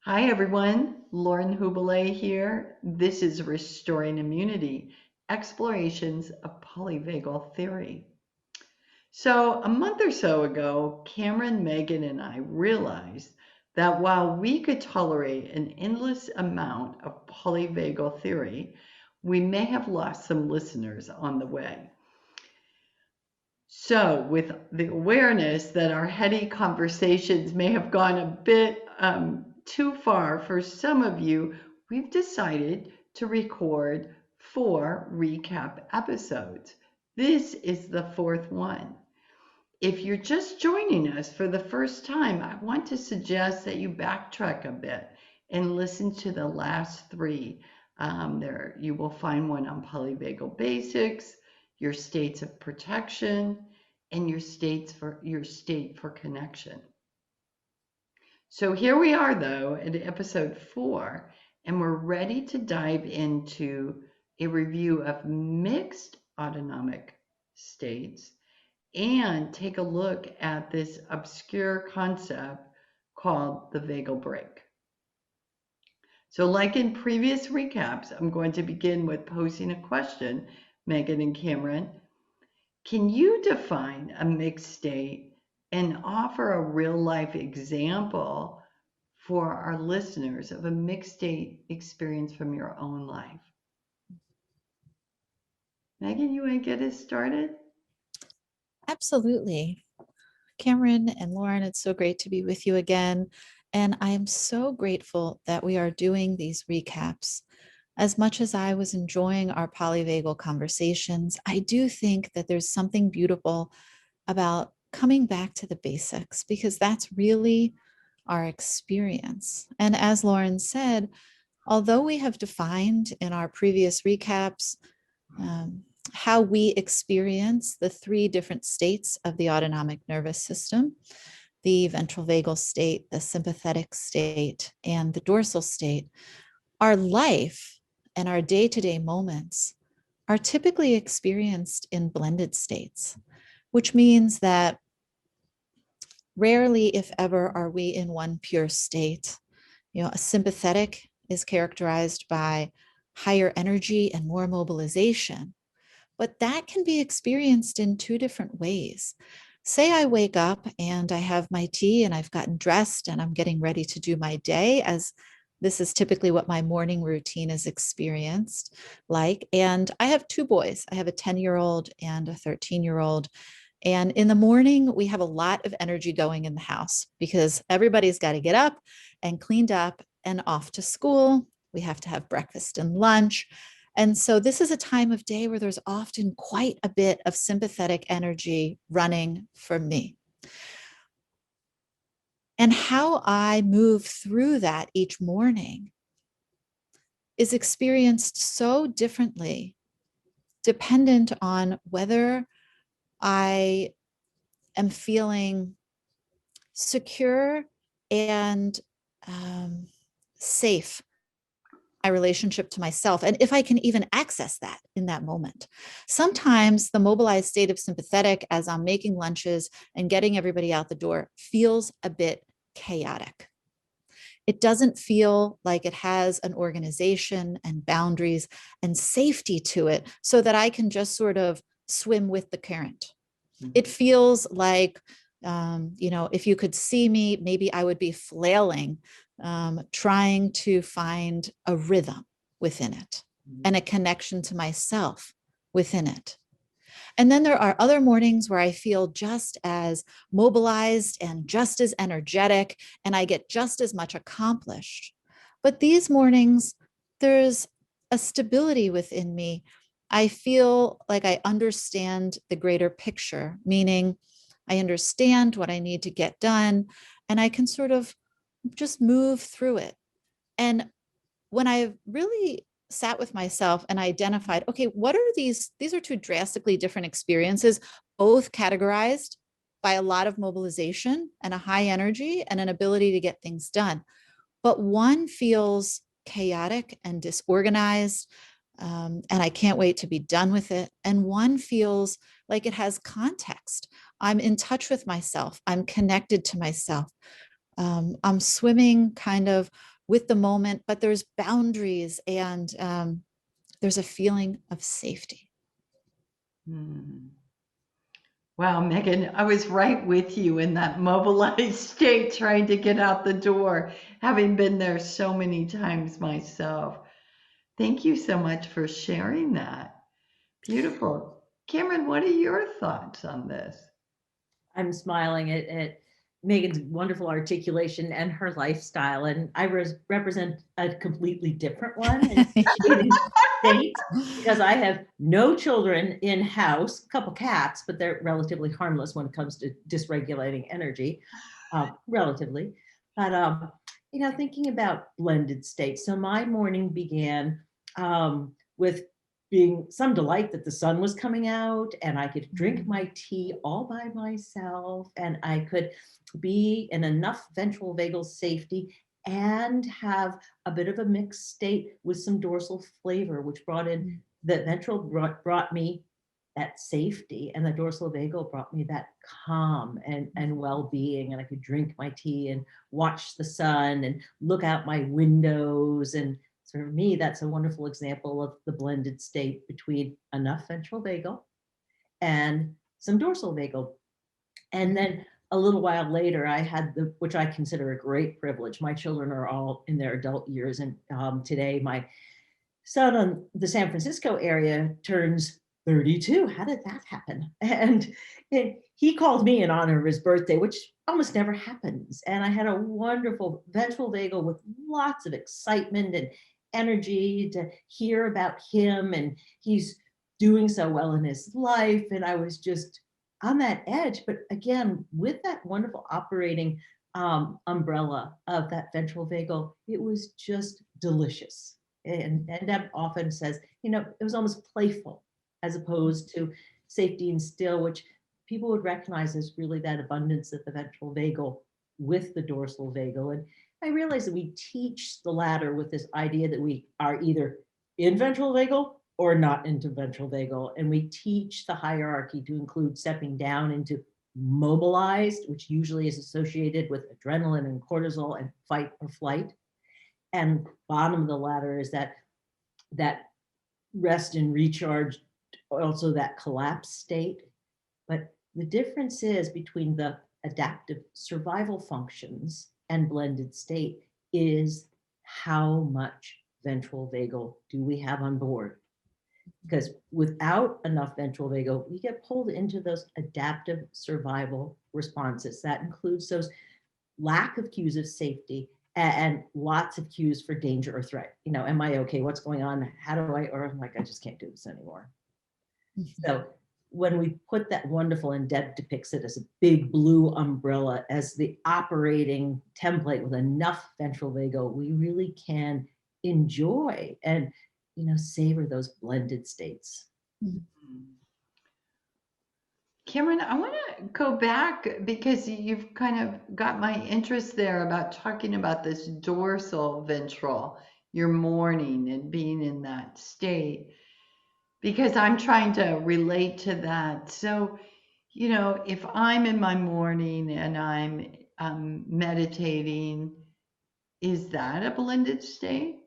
Hi everyone, Lauren Hubele here. This is Restoring Immunity, Explorations of Polyvagal Theory. So a month or so ago, Cameron, Megan, and I realized that while we could tolerate an endless amount of polyvagal theory, we may have lost some listeners on the way. So, with the awareness that our heady conversations may have gone a bit too far for some of you, we've decided to record 4 recap episodes. This is the 4th one. If you're just joining us for the first time, I want to suggest that you backtrack a bit and listen to the last 3. There, you will find one on polyvagal basics, your states of protection, and your state for connection. So here we are, though, at episode 4, and we're ready to dive into a review of mixed autonomic states and take a look at this obscure concept called the vagal break. So like in previous recaps, I'm going to begin with posing a question, Megan and Cameron. Can you define a mixed state and offer a real life example for our listeners of a mixed state experience from your own life? Megan, you want to get us started? Absolutely. Cameron and Lauren, it's so great to be with you again. And I'm so grateful that we are doing these recaps. As much as I was enjoying our polyvagal conversations, I do think that there's something beautiful about coming back to the basics because that's really our experience. And as Lauren said, although we have defined in our previous recaps how we experience the 3 different states of the autonomic nervous system, the ventral vagal state, the sympathetic state, and the dorsal state, our life and our day-to-day moments are typically experienced in blended states, which means that rarely, if ever, are we in one pure state. A sympathetic is characterized by higher energy and more mobilization, but that can be experienced in 2 different ways. Say I wake up and I have my tea and I've gotten dressed and I'm getting ready to do my day, as this is typically what my morning routine is experienced like. And I have 2 boys. I have a 10-year-old and a 13-year-old. And in the morning, we have a lot of energy going in the house because everybody's got to get up and cleaned up and off to school. We have to have breakfast and lunch. And so this is a time of day where there's often quite a bit of sympathetic energy running for me. And how I move through that each morning is experienced so differently, dependent on whether I am feeling secure and safe my relationship to myself, and if I can even access that in that moment. Sometimes the mobilized state of sympathetic, as I'm making lunches and getting everybody out the door, feels a bit chaotic. It doesn't feel like it has an organization and boundaries and safety to it so that I can just sort of swim with the current. It feels like, if you could see me, maybe I would be flailing, trying to find a rhythm within it and a connection to myself within it. And then there are other mornings where I feel just as mobilized and just as energetic, and I get just as much accomplished. But these mornings, there's a stability within me. I feel like I understand the greater picture, meaning I understand what I need to get done, and I can sort of just move through it. And when I really sat with myself and identified, okay, what are these? These are 2 drastically different experiences, both categorized by a lot of mobilization and a high energy and an ability to get things done. But one feels chaotic and disorganized, and I can't wait to be done with it. And one feels like it has context. I'm in touch with myself. I'm connected to myself. I'm swimming kind of with the moment, but there's boundaries and there's a feeling of safety. Hmm. Wow, Megan, I was right with you in that mobilized state trying to get out the door, having been there so many times myself. Thank you so much for sharing that. Beautiful. Cameron, what are your thoughts on this? I'm smiling at Megan's wonderful articulation and her lifestyle, and I represent a completely different one in state because I have no children in house, a couple cats, but they're relatively harmless when it comes to dysregulating energy, relatively. But thinking about blended states. So my morning began with being some delight that the sun was coming out and I could drink my tea all by myself and I could be in enough ventral vagal safety and have a bit of a mixed state with some dorsal flavor, which brought in the ventral brought me that safety and the dorsal vagal brought me that calm and well-being. And I could drink my tea and watch the sun and look out my windows. And for me, that's a wonderful example of the blended state between enough ventral vagal and some dorsal vagal. And then a little while later, I had which I consider a great privilege. My children are all in their adult years. And today my son in the San Francisco area turns 32. How did that happen? And he called me in honor of his birthday, which almost never happens. And I had a wonderful ventral vagal with lots of excitement and energy to hear about him. And he's doing so well in his life. And I was just on that edge. But again, with that wonderful operating umbrella of that ventral vagal, it was just delicious. And Deb often says, it was almost playful as opposed to safety and still, which people would recognize as really that abundance of the ventral vagal with the dorsal vagal. And I realize that we teach the latter with this idea that we are either in ventral vagal or not into ventral vagal. And we teach the hierarchy to include stepping down into mobilized, which usually is associated with adrenaline and cortisol and fight or flight. And bottom of the ladder is that rest and recharge, also that collapse state. But the difference is between the adaptive survival functions and blended state is how much ventral vagal do we have on board? Because without enough ventral vagal, we get pulled into those adaptive survival responses. That includes those lack of cues of safety and lots of cues for danger or threat. Am I okay? What's going on? How do or I'm like, I just can't do this anymore. So when we put that wonderful, and Deb depicts it as a big blue umbrella as the operating template with enough ventral vagal, we really can enjoy and savor those blended states. Cameron, I want to go back because you've kind of got my interest there about talking about this dorsal ventral, your morning and being in that state, because I'm trying to relate to that. So, if I'm in my morning and I'm meditating, is that a blended state?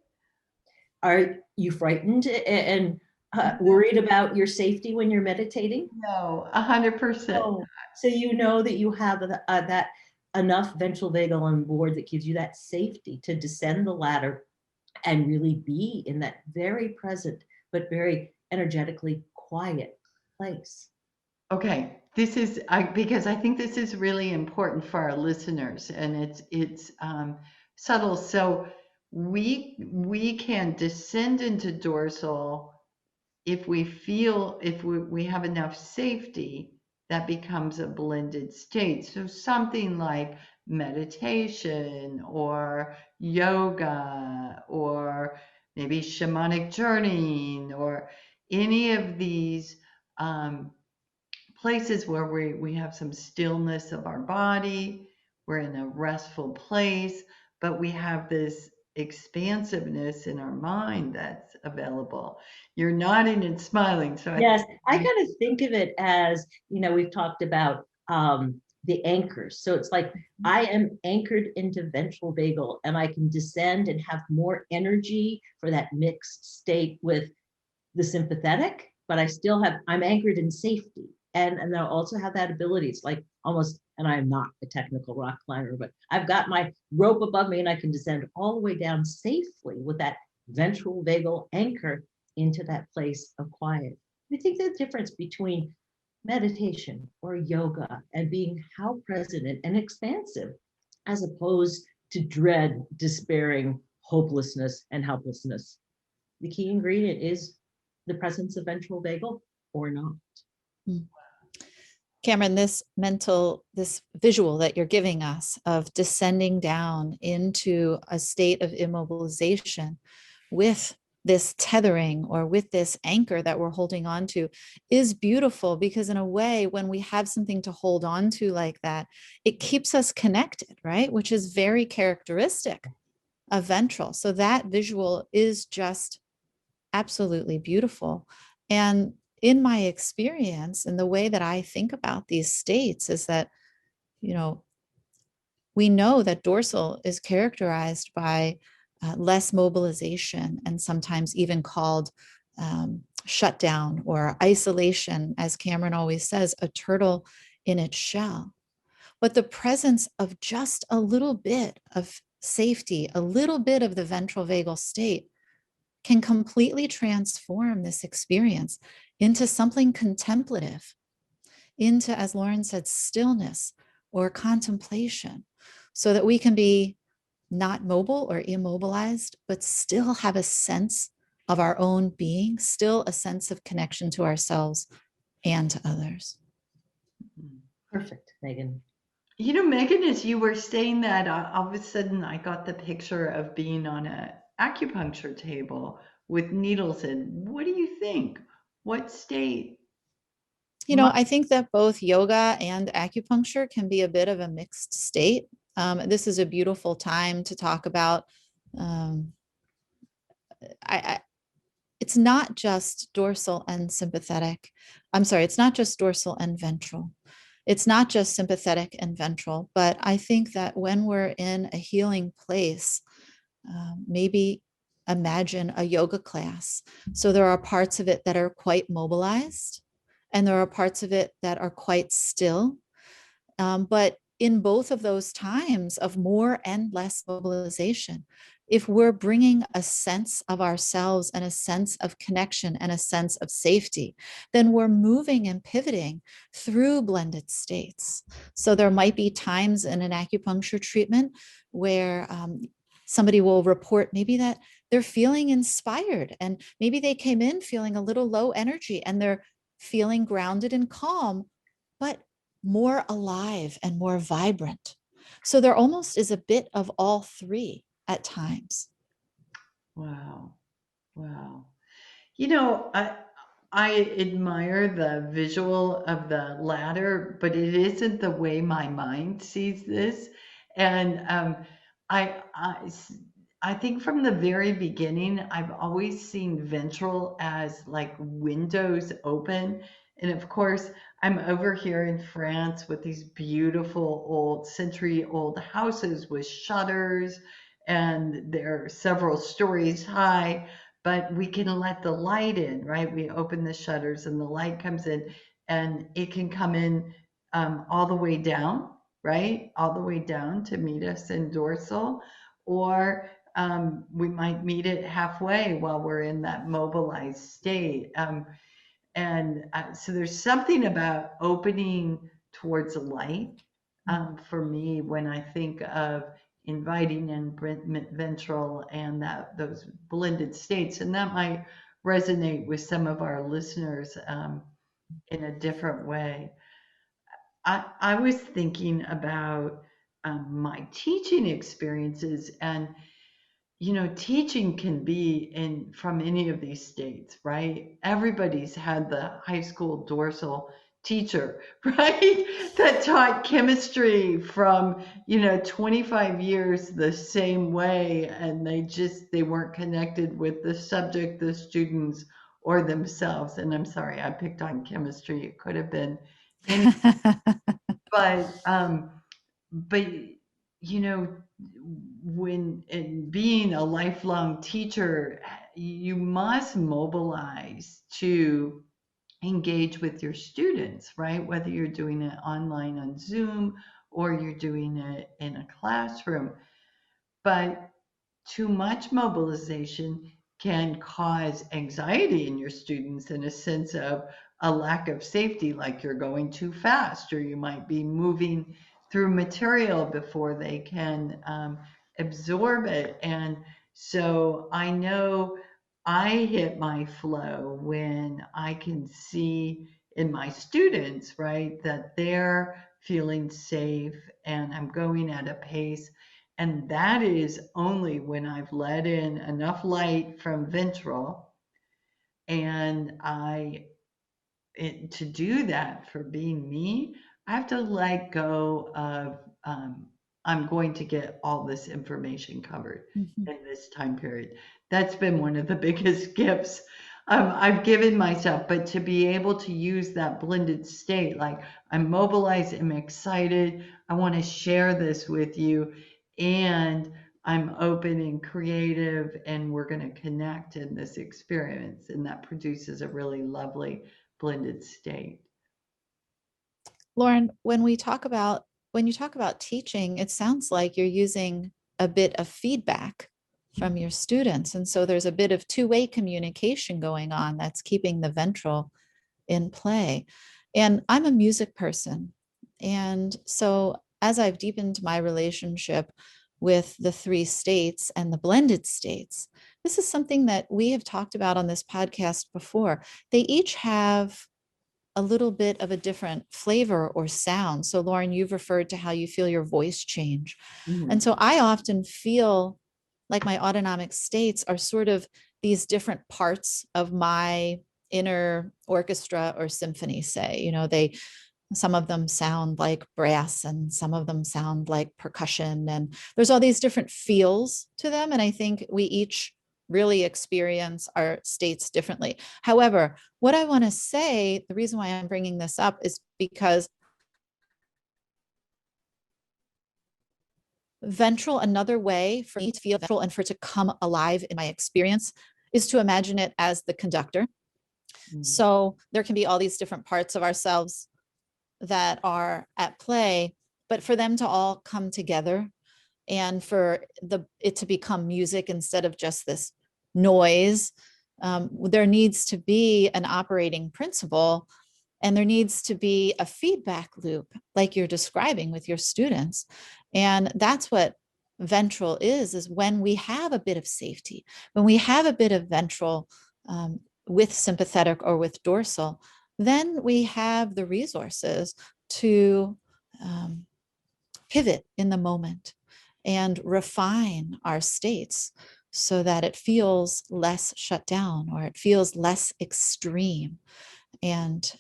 Are you frightened and worried about your safety when you're meditating? No, 100%. Oh, so that you have that enough ventral vagal on board that gives you that safety to descend the ladder and really be in that very present but very energetically quiet place. Okay, this is because I think this is really important for our listeners, and it's subtle. So we can descend into dorsal if we have enough safety. That becomes a blended state. So something like meditation or yoga or maybe shamanic journeying or any of these places where we have some stillness of our body, we're in a restful place, but we have this expansiveness in our mind that's available. You're nodding and smiling. So yes, I kind of think of it as, we've talked about the anchors. So it's like I am anchored into ventral vagal, and I can descend and have more energy for that mixed state with the sympathetic, but I'm anchored in safety. And I'll also have that ability. It's like almost, and I'm not a technical rock climber, but I've got my rope above me and I can descend all the way down safely with that ventral vagal anchor into that place of quiet. I think the difference between meditation or yoga and being how present and expansive, as opposed to dread, despairing, hopelessness, and helplessness. The key ingredient is the presence of ventral vagal or not. Cameron, this visual that you're giving us of descending down into a state of immobilization with this tethering or with this anchor that we're holding on to is beautiful, because in a way, when we have something to hold on to like that, it keeps us connected, right? Which is very characteristic of ventral. So that visual is just absolutely beautiful. And in my experience, and the way that I think about these states is that, we know that dorsal is characterized by less mobilization, and sometimes even called shutdown or isolation, as Cameron always says, a turtle in its shell. But the presence of just a little bit of safety, a little bit of the ventral vagal state, can completely transform this experience into something contemplative, into, as Lauren said, stillness or contemplation, so that we can be not mobile or immobilized, but still have a sense of our own being, still a sense of connection to ourselves and to others. Perfect, Maegan. Maegan, as you were saying that, all of a sudden I got the picture of being on an acupuncture table with needles in. What do you think? What state? I think that both yoga and acupuncture can be a bit of a mixed state. This is a beautiful time to talk about. It's not just dorsal and sympathetic. I'm sorry, it's not just dorsal and ventral. It's not just sympathetic and ventral, but I think that when we're in a healing place, maybe imagine a yoga class. So there are parts of it that are quite mobilized, and there are parts of it that are quite still. But in both of those times of more and less mobilization, if we're bringing a sense of ourselves and a sense of connection and a sense of safety, then we're moving and pivoting through blended states. So there might be times in an acupuncture treatment where somebody will report maybe that they're feeling inspired, and maybe they came in feeling a little low energy and they're feeling grounded and calm, but more alive and more vibrant. So there almost is a bit of all three at times. Wow. Wow. I admire the visual of the ladder, but it isn't the way my mind sees this. And I, I, I think from the very beginning, I've always seen ventral as like windows open. And of course, I'm over here in France with these beautiful old century-old houses with shutters, and they're several stories high, but we can let the light in, right? We open the shutters and the light comes in, and it can come in all the way down, right? All the way down to meet us in dorsal, or we might meet it halfway while we're in that mobilized state. So there's something about opening towards the light for me when I think of inviting in ventral and those blended states, and that might resonate with some of our listeners in a different way. I was thinking about my teaching experiences, and teaching can be from any of these states, right? Everybody's had the high school dorsal teacher, right? That taught chemistry from, 25 years the same way, and they weren't connected with the subject, the students, or themselves. And I'm sorry, I picked on chemistry. It could have been And, but, you know, when and being a lifelong teacher, you must mobilize to engage with your students, right? Whether you're doing it online on Zoom or you're doing it in a classroom. But too much mobilization can cause anxiety in your students and a sense of a lack of safety, like you're going too fast, or you might be moving through material before they can absorb it. And so I know I hit my flow when I can see in my students, right, that they're feeling safe and I'm going at a pace. And that is only when I've let in enough light from Ventral. And to do that for being me, I have to let go of, I'm going to get all this information covered in this time period. That's been one of the biggest gifts I've given myself, but to be able to use that blended state, like I'm mobilized, I'm excited, I want to share this with you, and I'm open and creative, and we're going to connect in this experience, and that produces a really lovely blended state. Lauren, when you talk about teaching, it sounds like you're using a bit of feedback from your students. And so there's a bit of two-way communication going on that's keeping the ventral in play. And I'm a music person. And so as I've deepened my relationship with the three states and the blended states, this is something that we have talked about on this podcast before. They each have a little bit of a different flavor or sound. So Lauren, you've referred to how you feel your voice change. And so I often feel like my autonomic states are sort of these different parts of my inner orchestra or symphony, say, some of them sound like brass and some of them sound like percussion. And there's all these different feels to them. And I think we each really experience our states differently. However, what I want to say, the reason why I'm bringing this up is because ventral, another way for me to feel ventral and for it to come alive in my experience is to imagine it as the conductor. So there can be all these different parts of ourselves that are at play, but for them to all come together and for it to become music instead of just this noise, there needs to be an operating principle, and there needs to be a feedback loop like you're describing with your students. And that's what ventral is when we have a bit of safety, when we have a bit of ventral with sympathetic or with dorsal, then we have the resources to pivot in the moment and refine our states so that it feels less shut down or it feels less extreme, and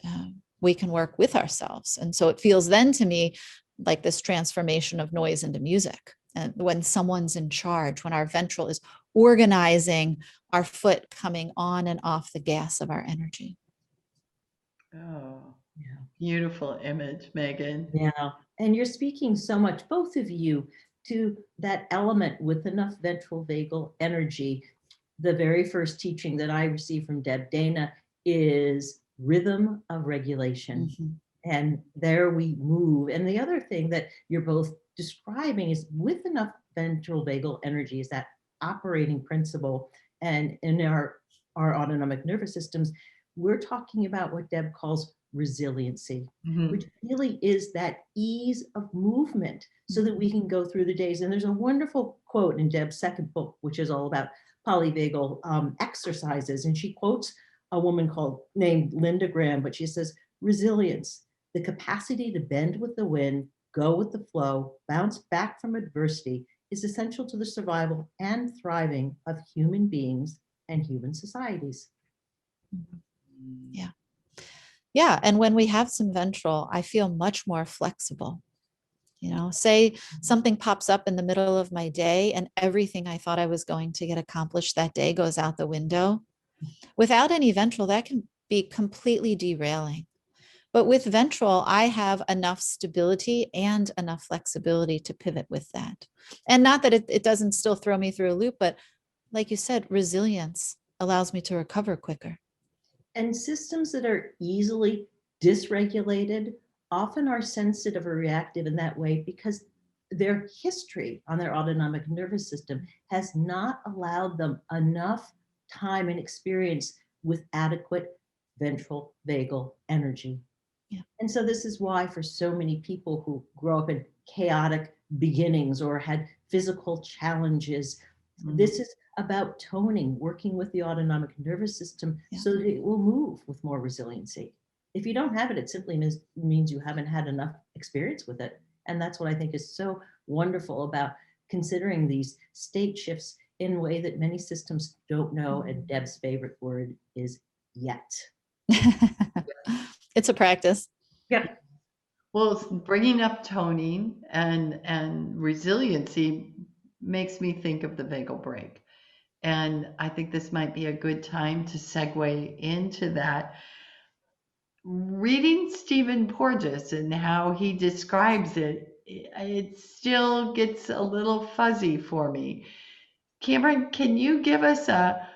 we can work with ourselves. And so it feels then to me like this transformation of noise into music. And when someone's in charge, when our ventral is organizing our foot coming on and off the gas of our energy. Oh, yeah. Beautiful image, Maegan. Yeah. And you're speaking so much, both of you, to that element with enough ventral vagal energy. The very first teaching that I received from Deb Dana is rhythm of regulation. And there we move. And the other thing that you're both describing is with enough ventral vagal energy is that operating principle. And in our autonomic nervous systems, we're talking about what Deb calls resiliency, which really is that ease of movement so that we can go through the days. And there's a wonderful quote in Deb's second book, which is all about polyvagal exercises. And she quotes a woman named Linda Graham, but she says, resilience, the capacity to bend with the wind, go with the flow, bounce back from adversity, is essential to the survival and thriving of human beings and human societies. Yeah. Yeah. And when we have some ventral, I feel much more flexible. Say something pops up in the middle of my day and everything I thought I was going to get accomplished that day goes out the window. Without any ventral, that can be completely derailing. But with ventral, I have enough stability and enough flexibility to pivot with that. And not that it doesn't still throw me through a loop, but like you said, resilience allows me to recover quicker. And systems that are easily dysregulated often are sensitive or reactive in that way because their history on their autonomic nervous system has not allowed them enough time and experience with adequate ventral vagal energy. Yeah. And so this is why for so many people who grow up in chaotic beginnings or had physical challenges, this is about toning, working with the autonomic nervous system so that it will move with more resiliency. If you don't have it, it simply means you haven't had enough experience with it. And that's what I think is so wonderful about considering these state shifts in a way that many systems don't know. And Deb's favorite word is yet. It's a practice. Yeah. Well, bringing up toning and resiliency makes me think of the vagal break. And I think this might be a good time to segue into that. Reading Stephen Porges and how he describes it, it still gets a little fuzzy for me. Cameron, can you give us a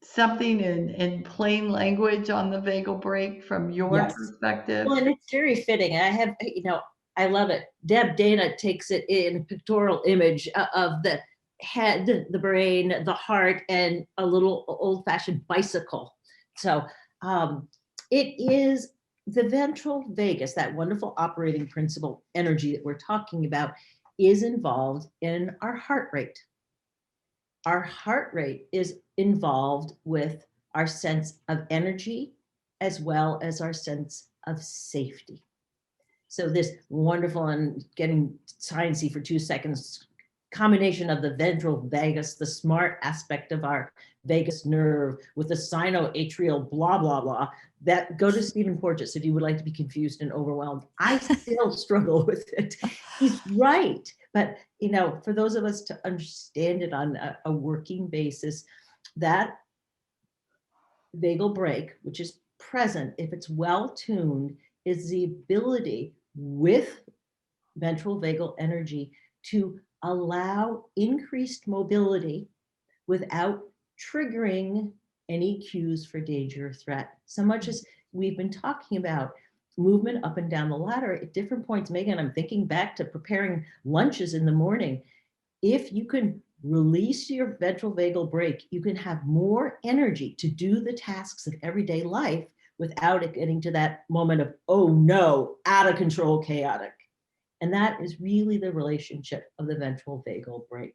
something in plain language on the vagal break from your Yes. perspective? Well, and it's very fitting. I have, I love it. Deb Dana takes it in pictorial image of the head, the brain, the heart, and a little old-fashioned bicycle. So it is the ventral vagus, that wonderful operating principle energy that we're talking about, is involved in our heart rate. Our heart rate is involved with our sense of energy as well as our sense of safety. So this wonderful, and getting sciencey for 2 seconds, combination of the ventral vagus, the smart aspect of our vagus nerve, with the sinoatrial blah, blah, blah, that go to Stephen Porges if you would like to be confused and overwhelmed. I still struggle with it. He's right. But, for those of us to understand it on a working basis, that vagal break, which is present, if it's well tuned, is the ability with ventral vagal energy to allow increased mobility without triggering any cues for danger or threat. So much as we've been talking about movement up and down the ladder at different points. Maegan, I'm thinking back to preparing lunches in the morning. If you can release your ventral vagal break, you can have more energy to do the tasks of everyday life without it getting to that moment of, oh no, out of control, chaotic. And that is really the relationship of the ventral vagal break.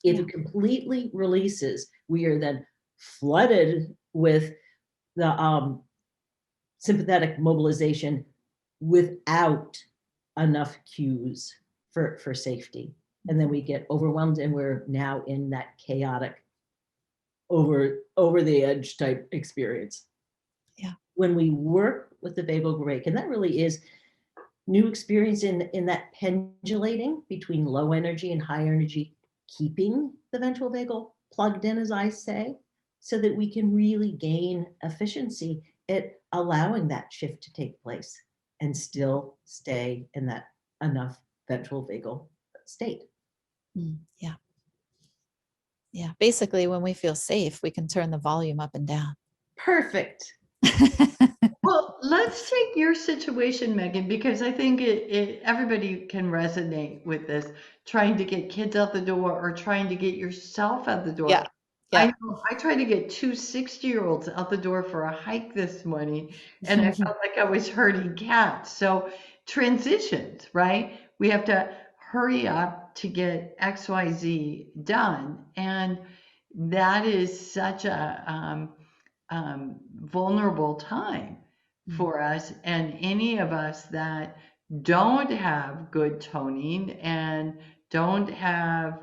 If it completely releases, we are then flooded with the sympathetic mobilization without enough cues for safety. And then we get overwhelmed and we're now in that chaotic, over the edge type experience. Yeah. When we work with the vagal break, and that really is new experience in that pendulating between low energy and high energy, keeping the ventral vagal plugged in, as I say, so that we can really gain efficiency at allowing that shift to take place and still stay in that enough ventral vagal state. Yeah. Yeah. Basically, when we feel safe, we can turn the volume up and down. Perfect. Well, let's take your situation, Maegan, because I think everybody can resonate with this, trying to get kids out the door or trying to get yourself out the door. Yeah. I know I tried to get 2 60-year-olds out the door for a hike this morning, and I felt like I was herding cats. So transitions, right? We have to hurry up to get XYZ done. And that is such a vulnerable time for us, and any of us that don't have good toning and don't have,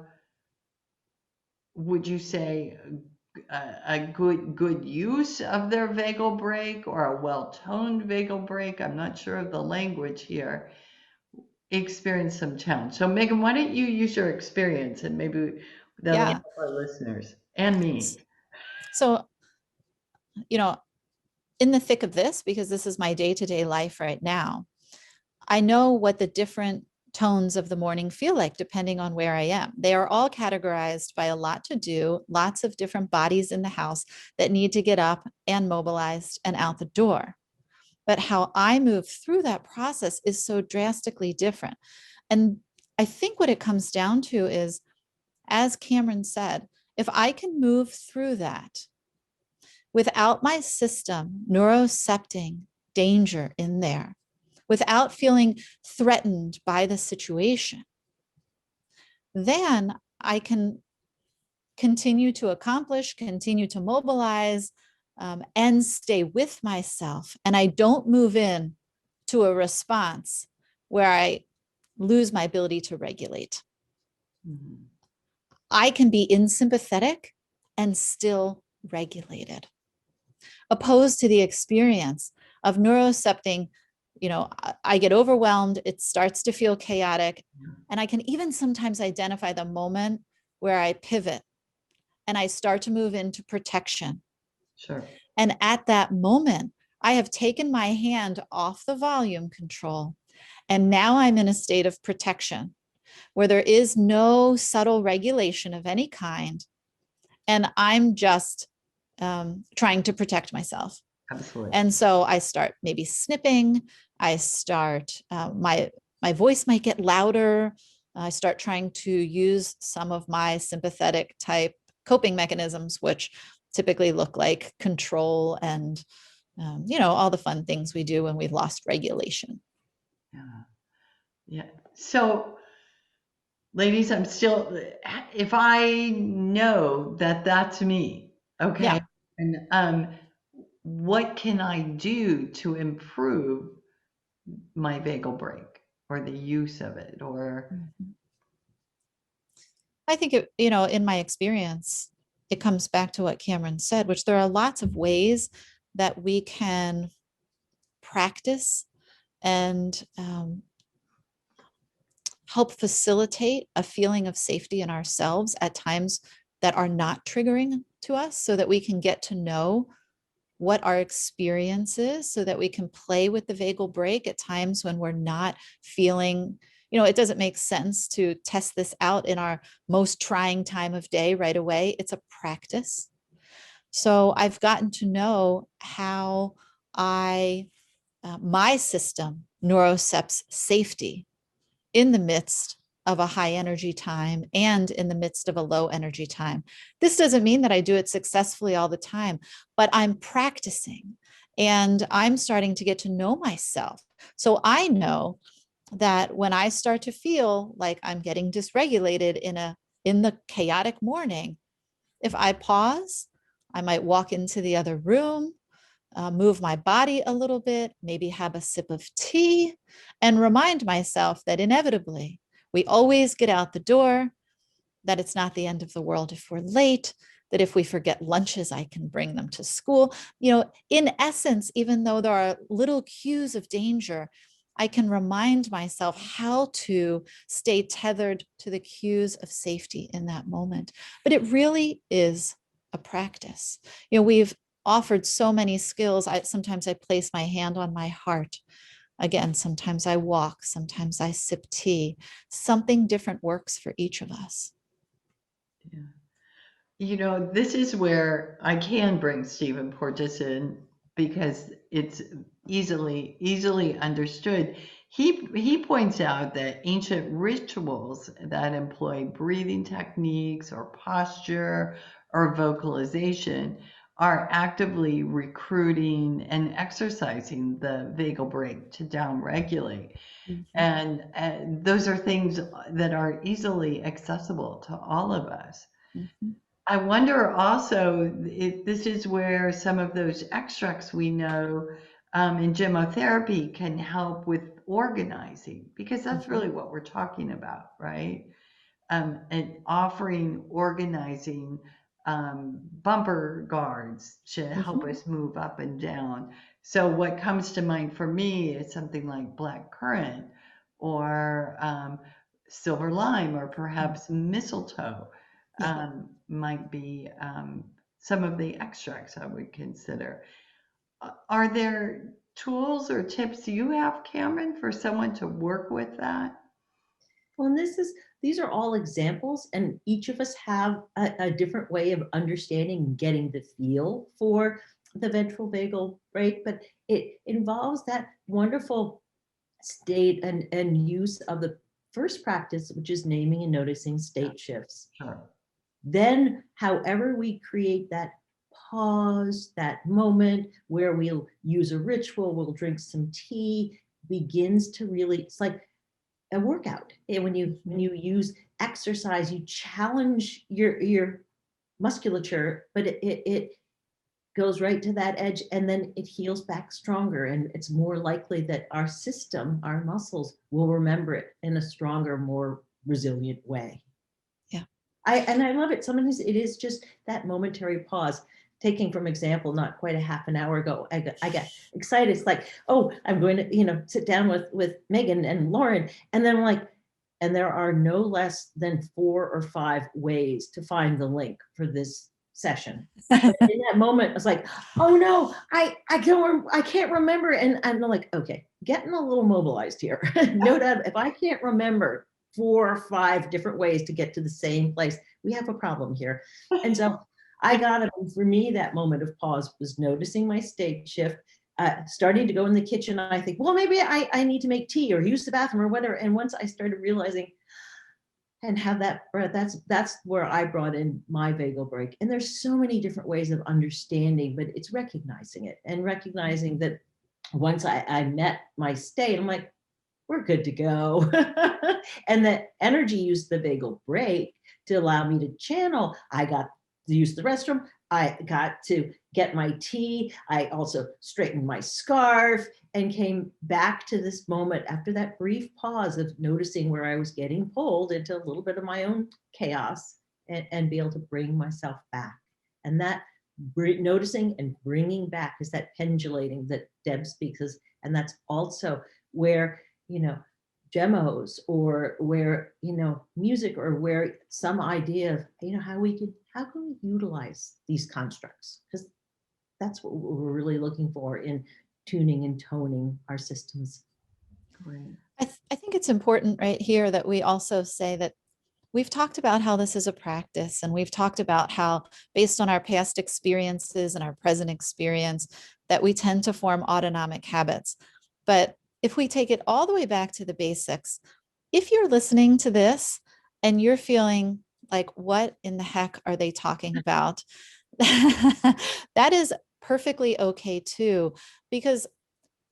would you say, a good use of their vagal break or a well-toned vagal break, I'm not sure of the language here, experience some challenge. So Maegan, why don't you use your experience and maybe that'll help our listeners and me. So, in the thick of this, because this is my day-to-day life right now, I know what the different tones of the morning feel like depending on where I am. They are all categorized by a lot to do, lots of different bodies in the house that need to get up and mobilized and out the door. But how I move through that process is so drastically different. And I think what it comes down to is, as Cameron said, if I can move through that without my system neurocepting danger in there, without feeling threatened by the situation, then I can continue to accomplish, continue to mobilize, and stay with myself. And I don't move in to a response where I lose my ability to regulate. Mm-hmm. I can be in sympathetic and still regulated, opposed to the experience of neurocepting. I get overwhelmed, it starts to feel chaotic, and I can even sometimes identify the moment where I pivot and I start to move into protection. Sure. And at that moment, I have taken my hand off the volume control, and now I'm in a state of protection where there is no subtle regulation of any kind, and I'm just trying to protect myself. Absolutely. And so I start maybe snipping. I start, my voice might get louder. I start trying to use some of my sympathetic type coping mechanisms, which typically look like control and, all the fun things we do when we've lost regulation. Yeah. Yeah. So, ladies, I'm still, if I know that that's me, okay, Yeah. and what can I do to improve my vagal break or the use of it? Or I think in my experience, it comes back to what Cameron said, which there are lots of ways that we can practice and help facilitate a feeling of safety in ourselves at times that are not triggering to us, so that we can get to know what our experience is, so that we can play with the vagal break at times when we're not feeling, it doesn't make sense to test this out in our most trying time of day right away. It's a practice. So I've gotten to know how my system neurocepts safety in the midst of a high energy time and in the midst of a low energy time. This doesn't mean that I do it successfully all the time, but I'm practicing and I'm starting to get to know myself. So I know that when I start to feel like I'm getting dysregulated in the chaotic morning, if I pause, I might walk into the other room, move my body a little bit, maybe have a sip of tea, and remind myself that inevitably we always get out the door, that it's not the end of the world if we're late, that if we forget lunches, I can bring them to school. In essence, even though there are little cues of danger, I can remind myself how to stay tethered to the cues of safety in that moment. But it really is a practice. We've offered so many skills. Sometimes I place my hand on my heart. Again, sometimes I walk, sometimes I sip tea. Something different works for each of us. Yeah. This is where I can bring Stephen Porges in, because it's easily understood. He points out that ancient rituals that employ breathing techniques or posture or vocalization are actively recruiting and exercising the vagal brake to downregulate. Mm-hmm. And those are things that are easily accessible to all of us. Mm-hmm. I wonder also if this is where some of those extracts we know in gemmotherapy can help with organizing, because that's really what we're talking about, right? And offering organizing bumper guards to help Mm-hmm. us move up and down. So what comes to mind for me is something like black currant or silver lime or perhaps mistletoe. Yeah. Might be some of the extracts I would consider. are there tools or tips you have, Cameron, for someone to work with that? Well, and these are all examples, and each of us have a different way of understanding and getting the feel for the ventral vagal break, but it involves that wonderful state and use of the first practice, which is naming and noticing state shifts. Sure. Then, however we create that pause, that moment where we'll use a ritual, we'll drink some tea, begins to really, it's like a workout. And when you use exercise, you challenge your musculature, but it goes right to that edge, and then it heals back stronger, and it's more likely that our system, our muscles, will remember it in a stronger, more resilient way. Yeah. I love it. It is just that momentary pause. Taking from example, not quite a half an hour ago, I got excited. It's like, oh, I'm going to, sit down with Megan and Lauren. And then I'm like, and there are no less than 4 or 5 ways to find the link for this session. But in that moment, I was like, oh no, I can't remember. And I'm like, okay, getting a little mobilized here. No doubt, if I can't remember 4 or 5 different ways to get to the same place, we have a problem here. And so I got it. For me, that moment of pause was noticing my state shift, starting to go in the kitchen. I think, well, maybe I need to make tea or use the bathroom or whatever. And once I started realizing and have that breath, that's where I brought in my vagal break. And there's so many different ways of understanding, but it's recognizing it and recognizing that once I met my state, I'm like, we're good to go. And that energy used the vagal break to allow me to channel. I got to use the restroom. I got to get my tea. I also straightened my scarf and came back to this moment after that brief pause of noticing where I was getting pulled into a little bit of my own chaos, and be able to bring myself back. And that noticing and bringing back is that pendulating that Deb speaks of. And that's also where, demos, or where, music, or where some idea of, how can we utilize these constructs? Because that's what we're really looking for in tuning and toning our systems. Great. I think it's important right here that we also say that we've talked about how this is a practice, and we've talked about how, based on our past experiences and our present experience, that we tend to form autonomic habits. But if we take it all the way back to the basics, if you're listening to this and you're feeling like, what in the heck are they talking about? That is perfectly okay too, because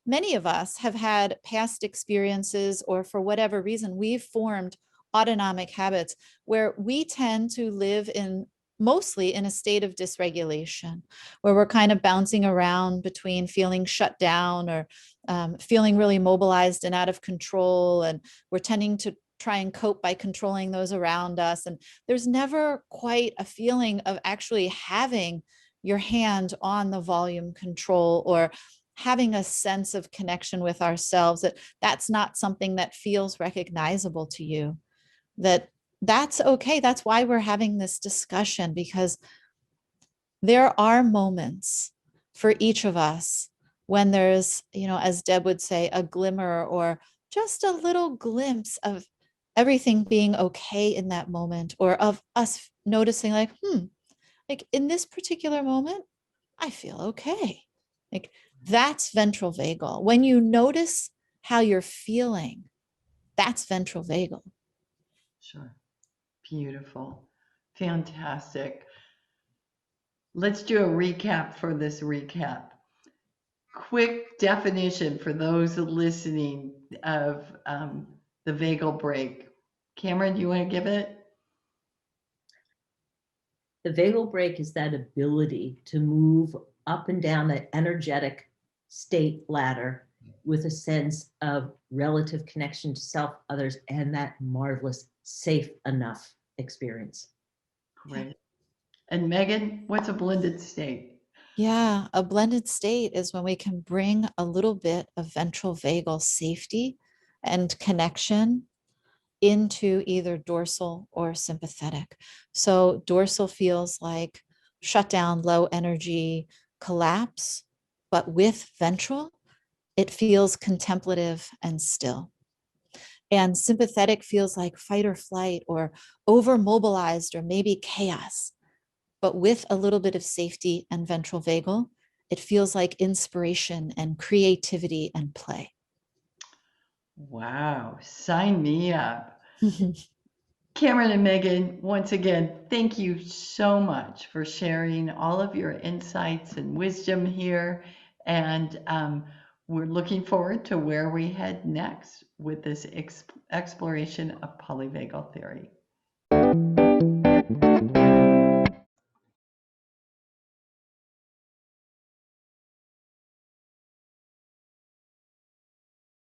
many of us have had past experiences, or for whatever reason, we've formed autonomic habits where we tend to live mostly in a state of dysregulation, where we're kind of bouncing around between feeling shut down or feeling really mobilized and out of control. And we're tending to try and cope by controlling those around us. And there's never quite a feeling of actually having your hand on the volume control, or having a sense of connection with ourselves. That's not something that feels recognizable to you. That's okay. That's why we're having this discussion, because there are moments for each of us when there's, as Deb would say, a glimmer or just a little glimpse of everything being okay in that moment, or of us noticing like in this particular moment, I feel okay. Like, that's ventral vagal. When you notice how you're feeling, that's ventral vagal. Sure. Beautiful. Fantastic. Let's do a recap for this recap. Quick definition for those listening of the vagal break. Cameron, do you want to give it? The vagal break is that ability to move up and down that energetic state ladder with a sense of relative connection to self, others, and that marvelous safe enough experience. Great. And Megan, what's a blended state? Yeah, a blended state is when we can bring a little bit of ventral vagal safety and connection into either dorsal or sympathetic. So dorsal feels like shut down, low energy, collapse, But with ventral, it feels contemplative and still. And sympathetic feels like fight or flight or over mobilized or maybe chaos. But with a little bit of safety and ventral vagal, it feels like inspiration and creativity and play. Wow, sign me up. Cameron and Maegan, once again, thank you so much for sharing all of your insights and wisdom here. And we're looking forward to where we head next with this exploration of polyvagal theory.